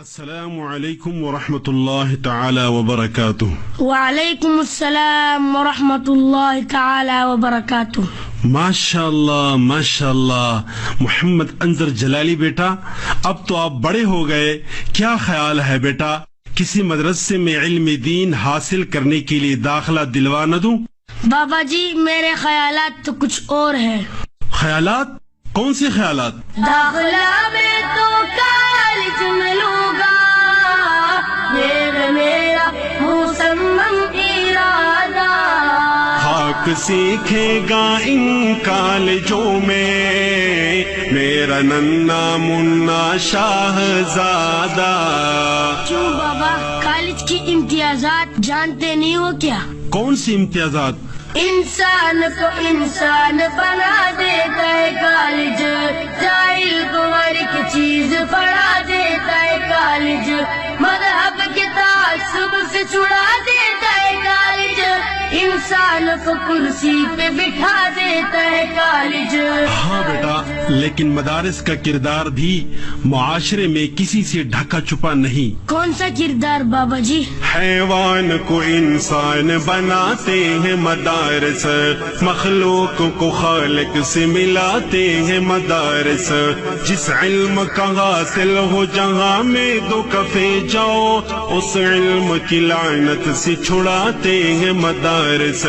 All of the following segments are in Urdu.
السلام علیکم ورحمۃ اللہ تعالی وبرکاتہ۔ وعلیکم السلام ورحمۃ اللہ تعالی وبرکاتہ۔ ماشاء اللہ محمد انظر جلالی بیٹا، اب تو آپ بڑے ہو گئے، کیا خیال ہے بیٹا کسی مدرسے میں علم دین حاصل کرنے کے لیے داخلہ دلوا نہ دوں؟ بابا جی میرے خیالات تو کچھ اور ہیں۔ خیالات؟ کون سے خیالات؟ داخلہ میں تو کالج میں لوں گا، یہ میرا مصمم ارادہ۔ خاک سیکھے گا ان کالجوں میں میرا ننا منا شاہزادہ۔ کیوں بابا، کالج کی امتیازات جانتے نہیں ہو کیا؟ کون سی امتیازات؟ انسان کو انسان بنا دیتا ہے کالج، جاہل کو ہر ایک چیز پڑھا دیتا ہے کالج، مذہب کے تعصب سے چھڑا دیتا ہے کالج، انسان کو کرسی پہ بٹھا دیتا ہے کالج۔ ہاں بیٹا، لیکن مدارس کا کردار بھی معاشرے میں کسی سے ڈھکا چھپا نہیں۔ کون سا کردار بابا جی؟ حیوان کو انسان بناتے ہیں مدارس، مخلوق کو خالق سے ملاتے ہیں مدارس، جس علم کا حاصل ہو جہاں میں دو کفے جاؤ اس علم کی لعنت سے چھڑاتے ہیں مدارس،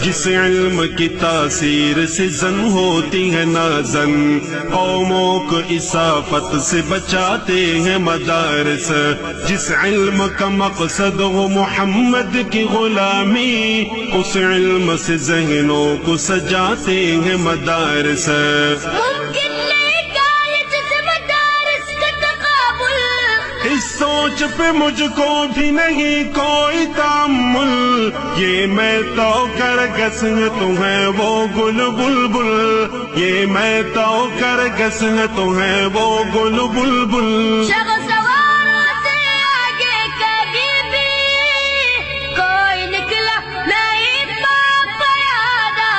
جس علم کی تاثیر سے زن ہوتی ہے نازن، قوموں کو اسافت سے بچاتے ہیں مدارس، جس علم کا مقصد ہو محمد کی غلامی اس علم سے ذہنوں کو سجاتے ہیں مدارس۔ ممکن نہیں کالج سے مدارس کا تقابل، اس سوچ پہ مجھ کو بھی نہیں کوئی تامل، یہ میں تو کر گس تو ہے وہ گل بلبل، یہ میں تو کر گس تو ہے وہ گل بلبل۔ شغسواروں سے آگے کبھی بھی کوئی نکلا نہیں پاک پیادہ،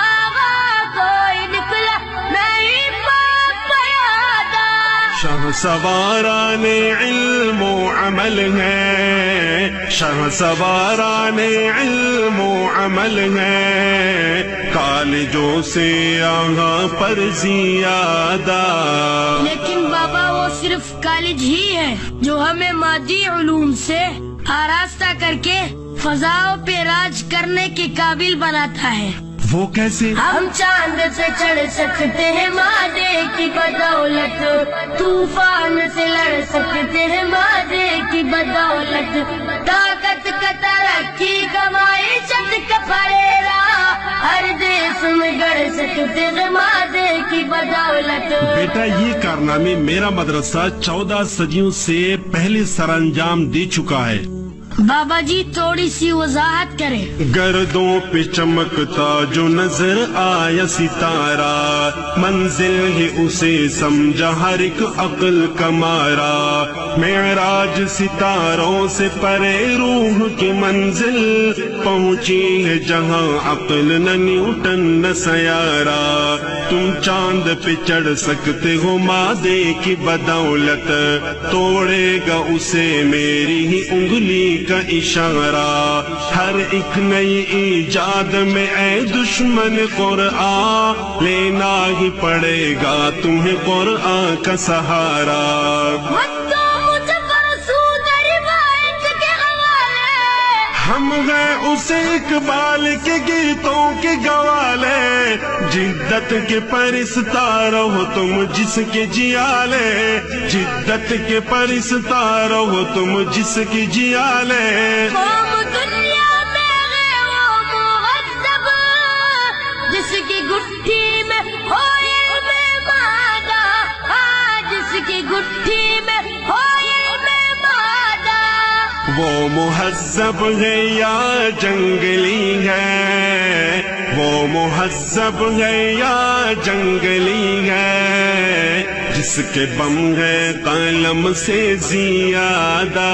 کوئی نکلا نہیں پاک پیادہ۔ شاہ سواران علم و عمل ہے، شاہ سواران علم و عمل ہے، کالجوں سے یہاں پر زیادہ۔ لیکن بابا وہ صرف کالج ہی ہے جو ہمیں مادی علوم سے آراستہ کر کے فضاؤں پہ راج کرنے کے قابل بناتا ہے۔ وہ کیسے؟ ہم چاند سے چڑھ سکتے ہیں مادے کی بدولت، طوفان سے لڑ سکتے ہیں مادے کی بدولت، طاقت کا ترقی کا معیشت کا پھریلا ہر دیس میں گڑ سکتے ہیں مادے کی بدولت۔ بیٹا یہ کارنامے میرا مدرسہ 14 صدیوں سے پہلے سر انجام دے چکا ہے۔ بابا جی تھوڑی سی وضاحت کریں۔ گردوں پہ چمکتا جو نظر آیا ستارہ، منزل ہے اسے سمجھا ہر ایک عقل کا مارا، معراج ستاروں سے پرے روح کی منزل، پہنچی ہے جہاں عقل نہ نیوٹن نہ سیارہ، تم چاند پہ چڑھ سکتے ہو مادے کی بدولت، توڑے گا اسے میری ہی انگلی کا اشارہ، ہر ایک نئی ایجاد میں اے دشمن قرآن لینا ہی پڑے گا تمہیں قرآن کا سہارا۔ ہم ہیں اسے اقبال کے گیتوں کے گوالے، جدت کے پرستار ہو تم جس کے جیالے، جدت کے پرستار ہو تم جس کے جیالے۔ قوم دنیا میں ہے وہ مہذب جس کی گٹھی میں ہو علم مادہ، جس کی گٹھی میں ہو علم مادہ۔ وہ مہذب ہے یا جنگلی ہے، وہ مہذب ہے یا جنگلی ہے، جس کے بم ہے قلم سے زیادہ۔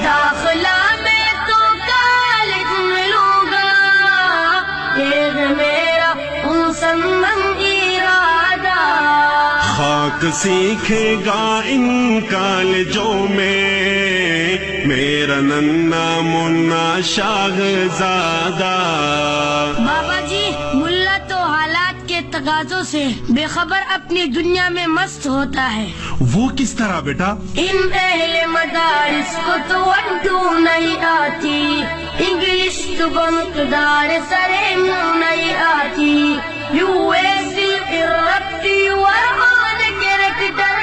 داخلہ میں تو کالج میں لوں گا، یہ میرا مصمم ارادہ۔ خاک حق سیکھے گا ان کالجوں میں میرا ننا منا شاہزادہ. بابا جی ملا تو حالات کے تقاضوں سے بے خبر اپنی دنیا میں مست ہوتا ہے. وہ کس طرح بیٹا؟ ان اہل مدارس کو تو 1 2 نہیں آتی، انگلش تو بمقدار سرے منہ نہیں آتی. یو ایسی رکھتی ورمان کریکٹر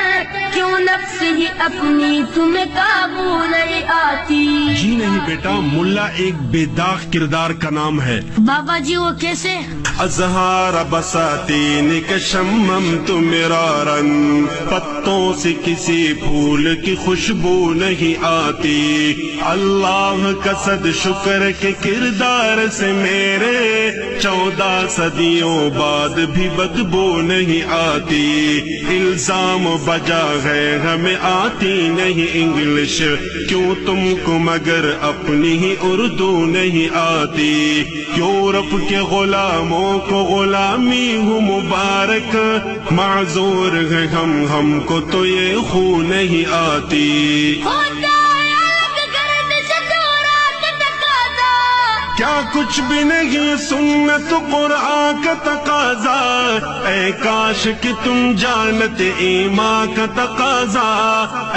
کیوں نفس ہی اپنی تمہیں قابو نہیں آتی. جی نہیں بیٹا، ملا ایک بے داغ کردار کا نام ہے. بابا جی وہ کیسے؟ ازہار بساتین کا شممت مرارن، پتوں سے کسی پھول کی خوشبو نہیں آتی. اللہ کا صد شکر کے کردار سے میرے 14 صدیوں بعد بھی بدبو نہیں آتی. الزام بجا ہے ہمیں آتی نہیں انگلش، کیوں تم کو مگر اپنی ہی اردو نہیں آتی. یورپ کے غلاموں کو غلامی ہو مبارک، معذور ہے ہم کو تو یہ خو نہیں آتی. کیا کچھ بھی نہیں سنت قرآن کا تقاضا، اے کاش کہ تم جانتے ایمان کا تقاضا،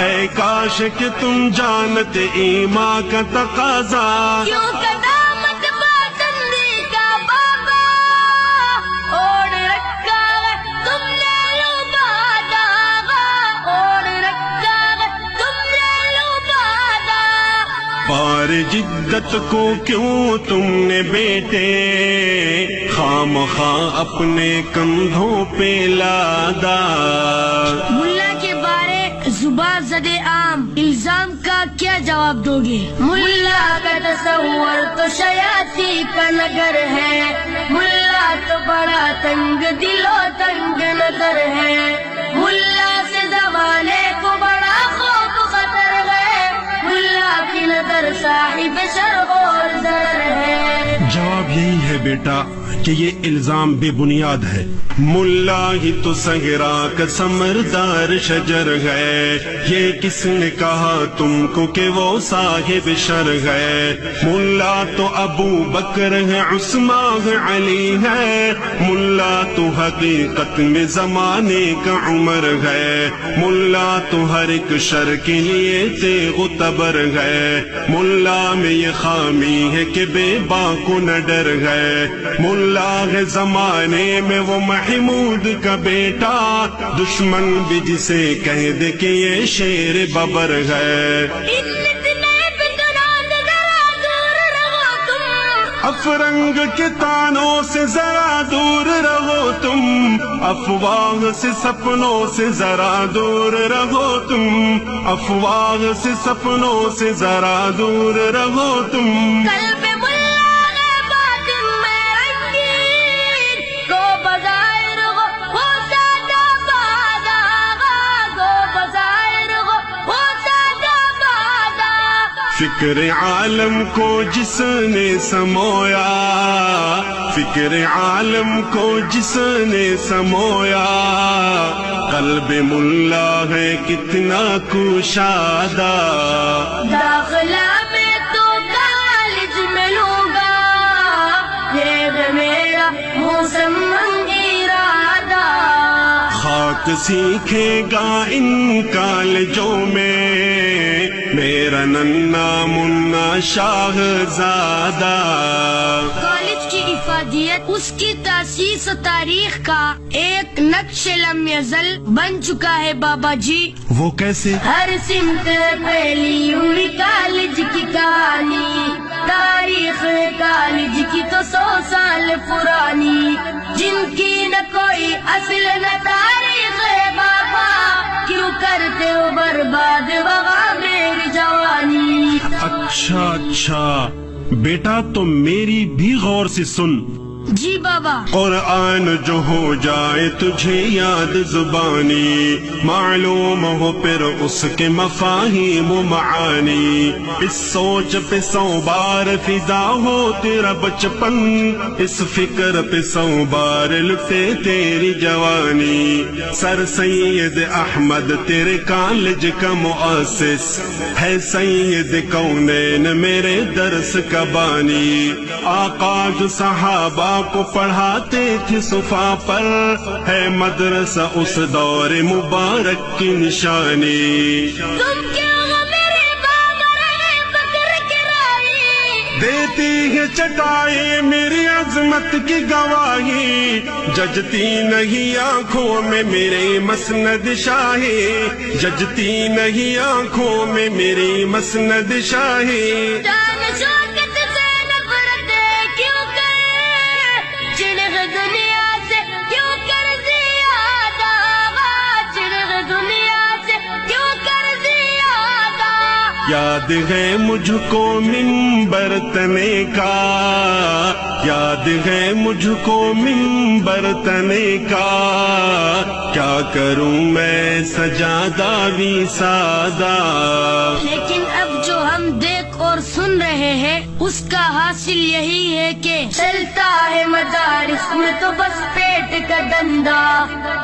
اے کاش کہ تم جانتے ایمان کا تقاضا. پار جدت کو کیوں تم نے بیٹے خام خواہ اپنے کندھوں پہ لادا. ملا کے بارے زبان زدے عام الزام کا کیا جواب دو گے؟ ملا کا تصور تو شیاطی کا نگر ہے، ملا تو بڑا تنگ دل و تنگ نظر ہے. ملا سے زمانے کو بڑا خوف خطر ہے، ملا کی نظر صاحب شر اور ضرر ہے. جواب یہی ہے بیٹا کہ یہ الزام بے بنیاد ہے. ملا ہی تو صحرا کا ثمردار شجر ہے، یہ کس نے کہا تم کو کہ وہ صاحب شر ہے. ملا تو ابو بکر ہے، عثمان ہے، علی ہے. ملا تو حقیقت میں زمانے کا عمر ہے. ملا تو ہر ایک شر کے لیے تیغ و تبر ہے. ملا میں یہ خامی ہے کہ بے باکو نہ ڈر ہے. ملا ہے زمانے میں وہ محمود کا بیٹا، دشمن بھی جسے کہہ دے کہ یہ شیر ببر ہے. افرنگ کے تانوں سے ذرا دور رہو تم، افواہ سے سپنوں سے ذرا دور رہو تم، افواہ سے سپنوں سے ذرا دور رہو تم. فکر عالم کو جس نے سمویا، فکر عالم کو جس نے سمویا، قلب ملا ہے کتنا کشادہ. داخلہ میں تو کالج میں لوں گا، یہ میرا مسمن ارادہ. خاک سیکھے گا ان کالجوں میں میرا ننا منا شاہزادہ. کالج کی افادیت اس کی تاسیس و تاریخ کا ایک نقش لم یزل بن چکا ہے بابا جی. وہ کیسے؟ ہر سمت پھیلی ہوئی کالج کی کہانی، تاریخ کالج کی تو 100 سال پرانی. جن کی نہ کوئی اصل نہ تاریخ ہے بابا، کیوں کرتے ہو برباد وغا میری جوانی. اچھا بیٹا تو میری بھی غور سے سن. جی بابا. قرآن جو ہو جائے تجھے یاد زبانی، معلوم ہو پھر اس کے مفاہیم و معانی، اس سوچ پہ 100 بار فدا ہو تیرا بچپن، اس فکر پہ 100 بار لٹے تیری جوانی. سر سید احمد تیرے کالج کا مؤسس ہے، سید کونین میرے درس کا بانی. آقا جو صحابہ کو پڑھاتے تھے صفا پر، ہے مدرسہ اس دور مبارک کی نشانی. تم کیوں میرے بابا بکر کے رائی، دیتی ہے چٹائی میری عظمت کی گواہی، ججتی نہیں آنکھوں میں میری مسند شاہی، ججتی نہیں آنکھوں میں میری مسند شاہی. جان شوکت سے نفرت کیوں کرے، چنگ دنیا سے کیوں کر زیادہ، چنگ دنیا سے کیوں کر زیادہ. یاد ہے مجھ کو منبر تنے کا، یاد ہے مجھ کو منبر تنے کا، کیا کروں میں سجادہ بھی سادہ. لیکن اب جو ہم دیکھ اور سن رہے ہیں اس کا حاصل یہی ہے کہ چلتا ہے مدارس میں تو بس پیٹ کا دندہ،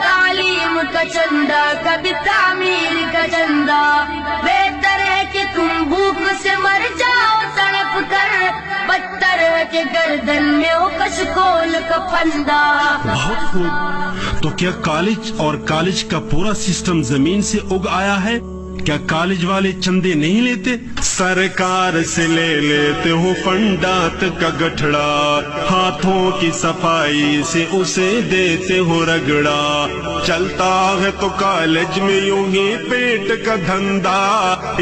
تعلیم کا چندہ کبھی تعمیر کا چندہ. بہتر ہے کہ تم بھوک سے مر جاؤ تڑپ کر، بدتر ہے کہ گردن میں ہو کشکول کا پھندا. بہت خوب. تو کیا کالج اور کالج کا پورا سسٹم زمین سے اگ آیا ہے؟ کیا کالج والے چندے نہیں لیتے؟ سرکار سے لے لیتے ہو فنڈات کا گٹھڑا، ہاتھوں کی صفائی سے اسے دیتے ہو رگڑا. چلتا ہے تو کالج میں یوں ہی پیٹ کا دھندا،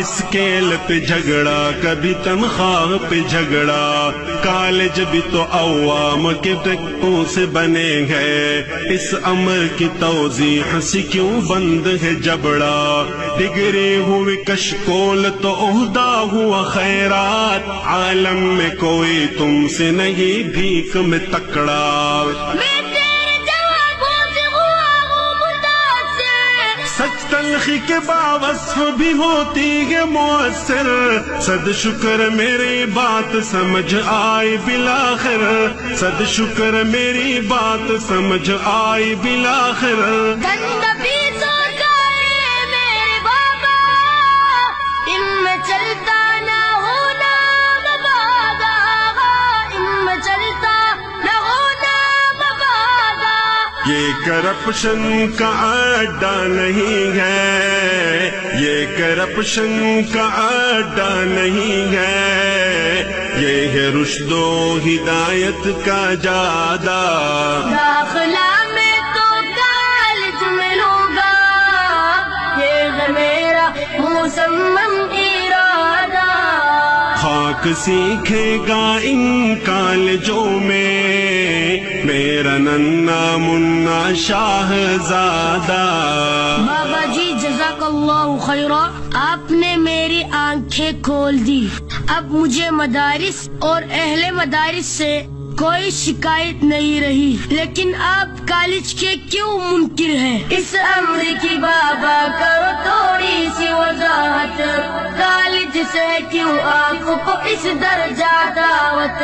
اسکیل پہ جھگڑا کبھی تنخواہ پہ جھگڑا. کالج بھی تو عوام کے ٹکٹوں سے بنے گئے، اس امر کی توضیح سے کیوں بند ہے جبڑا. ڈگری ہوئی کشکول تو عہدہ ہوا خیرات، عالم میں کوئی تم سے نہیں بھیک میں تکڑا. میں تیرے جوابوں سے ہوا ہوں متاثر، سچ تلخی کے باوصف بھی ہوتی ہے مؤثر. صد شکر میری بات سمجھ آئی بالآخر، صد شکر میری بات سمجھ آئی بالآخر. گند بھی سو گئے میرے بابا، ان میں چلتا نہ ہونا مبادا، ان میں چلتا نہ ہونا مبادا. یہ کرپشن کا اڈا نہیں ہے، یہ کرپشن کا اڈا نہیں ہے، یہ ہے رشد و ہدایت کا جادہ. داخلہ میں تو کالج میں لوں گا، یہ ہے میرا مصمم ارادہ. خاک سیکھے گا ان کالجوں میں میرا ننا منا شاہزادہ. بابا جی جزاک اللہ خیرہ، آپ نے میری آنکھیں کھول دی. اب مجھے مدارس اور اہل مدارس سے کوئی شکایت نہیں رہی. لیکن آپ کالج کے کیوں منکر ہیں؟ اس امر کی بابا کرو تھوڑی سی وضاحت، کالج سے کیوں آپ کو اس درجہ دعوت.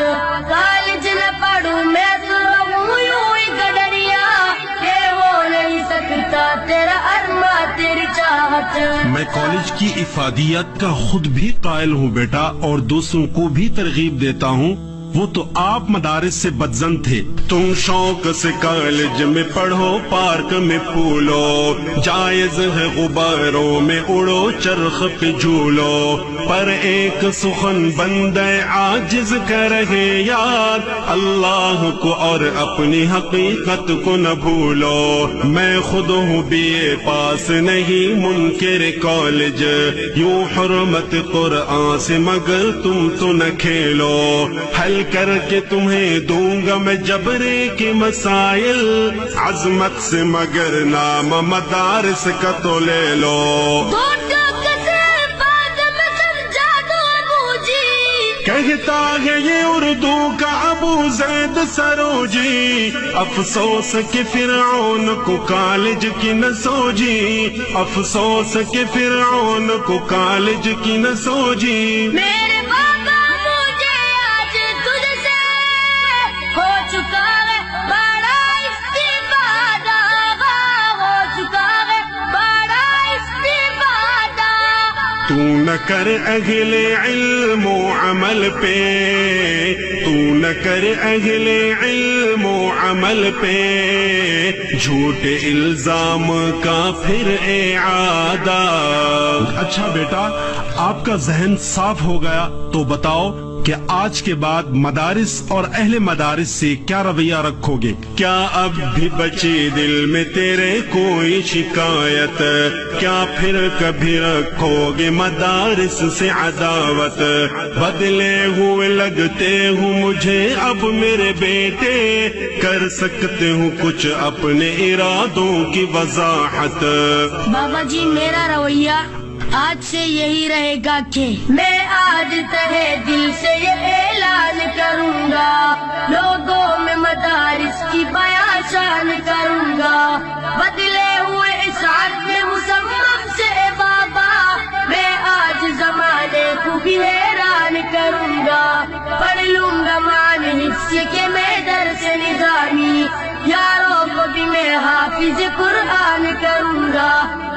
کالج نہ پڑھوں میں تو رہوں یوں ہی گڈریا، یہ ہو نہیں سکتا تیرا ارما تیری چاہت. میں کالج کی افادیت کا خود بھی قائل ہوں بیٹا، اور دوسروں کو بھی ترغیب دیتا ہوں. وہ تو آپ مدارس سے بدزن تھے، تم شوق سے کالج میں پڑھو، پارک میں پھولو، جائز ہے غباروں میں اڑو، چرخ پہ جھولو. پر ایک سخن بندہ عاجز کر رہے یاد، اللہ کو اور اپنی حقیقت کو نہ بھولو. میں خود ہوں بی اے پاس نہیں منکر کالج، یوں حرمت قرآن سے مگر تم تو نہ کھیلو. حل کر کے تمہیں دوں گا میں جبرے کے مسائل، عظمت سے مگر نام مدارس کا تو لے لو. کہتا ہے یہ اردو کا اب ابو زید سروجی، افسوس کہ فرعون کو کالج کی نہ سوجی، افسوس کہ فرعون کو کالج کی نہ سوجی۔ میرے بابا مجھے آج تجھ سے ہو چکا ہے بڑا استفادہ، ہو چکا ہے بڑا استفادہ۔ تو نہ کر اہل علم و عمل پہ، تو نہ کر اہل علم و عمل پہ جھوٹے الزام کا پھر اعادہ۔ اچھا بیٹا، آپ کا ذہن صاف ہو گیا تو بتاؤ کہ آج کے بعد مدارس اور اہل مدارس سے کیا رویہ رکھو گے؟ کیا اب بھی بچی دل میں تیرے کوئی شکایت؟ کیا پھر کبھی رکھو گے مدارس سے عداوت؟ بدلے ہوئے لگتے ہوں مجھے اب میرے بیٹے، کر سکتے ہوں کچھ اپنے ارادوں کی وضاحت؟ بابا جی میرا رویہ آج سے یہی رہے گا کہ میں آج تہے دل سے یہ اعلان کروں گا، لوگوں میں مدارس کی بیان شان کروں گا، بدلے ہوئے اس عہد مسمم سے بابا میں آج زمانے کو بھی حیران کروں گا، پڑھ لوں گا معنی حفظ کے میں درس نظامی، یاروں کو بھی میں حافظ قرآن کروں گا،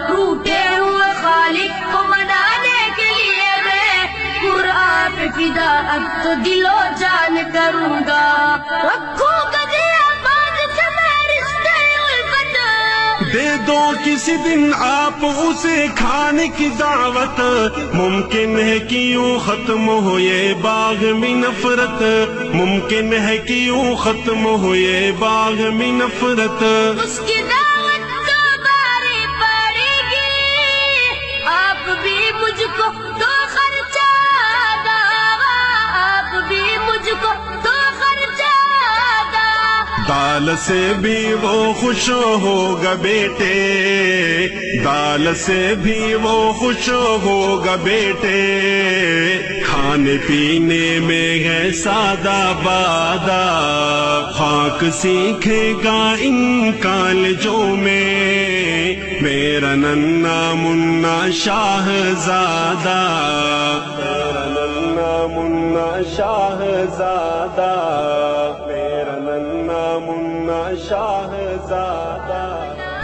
ٹوٹے ہوئے خالق کو منانے کے لیے میں قرآن پہ فدا اب تو دل و جان کروں گا، رکھوں گا دل آباد سے میں رشتے الفت۔ دے دو کسی دن آپ اسے کھانے کی دعوت، ممکن ہے کہ یوں ختم ہو یہ باغ میں نفرت، ممکن ہے کہ یوں ختم ہو یہ باغ میں نفرت۔ اس کی دعوت تو باری پڑے گی، آپ بھی مجھ کو تو خرچہ دا، آپ بھی مجھ کو تو خرچہ دا۔ دال سے بھی وہ خوش ہوگا بیٹے، دال سے بھی وہ خوش ہوگا بیٹے، کھانے پینے میں ہے سادہ بادہ، خاک سیکھے گا ان کالجوں میں میرا ننھا منا شاہزادہ، میرا ننھا منا شاہزادہ، میرا ننھا منا شاہزادہ۔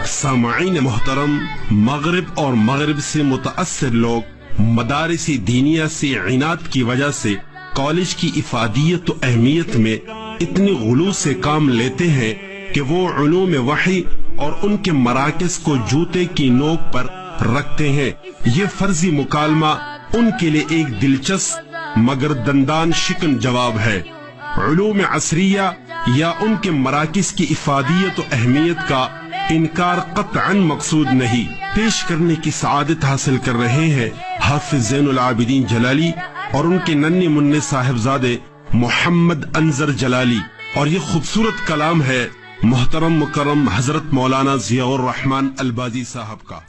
سامعین محترم، مغرب اور مغرب سے متاثر لوگ مدارس دینیہ سے عناد کی وجہ سے کالج کی افادیت و اہمیت میں اتنی غلو سے کام لیتے ہیں کہ وہ علوم وحی اور ان کے مراکز کو جوتے کی نوک پر رکھتے ہیں۔ یہ فرضی مکالمہ ان کے لیے ایک دلچسپ مگر دندان شکن جواب ہے۔ علوم عصریہ یا ان کے مراکز کی افادیت و اہمیت کا انکار قطعاً مقصود نہیں۔ پیش کرنے کی سعادت حاصل کر رہے ہیں حافظ زین العابدین جلالی اور ان کے ننھے منع صاحبزادے محمد انظر جلالی، اور یہ خوبصورت کلام ہے محترم مکرم حضرت مولانا ضیاء الرحمن البازی صاحب کا۔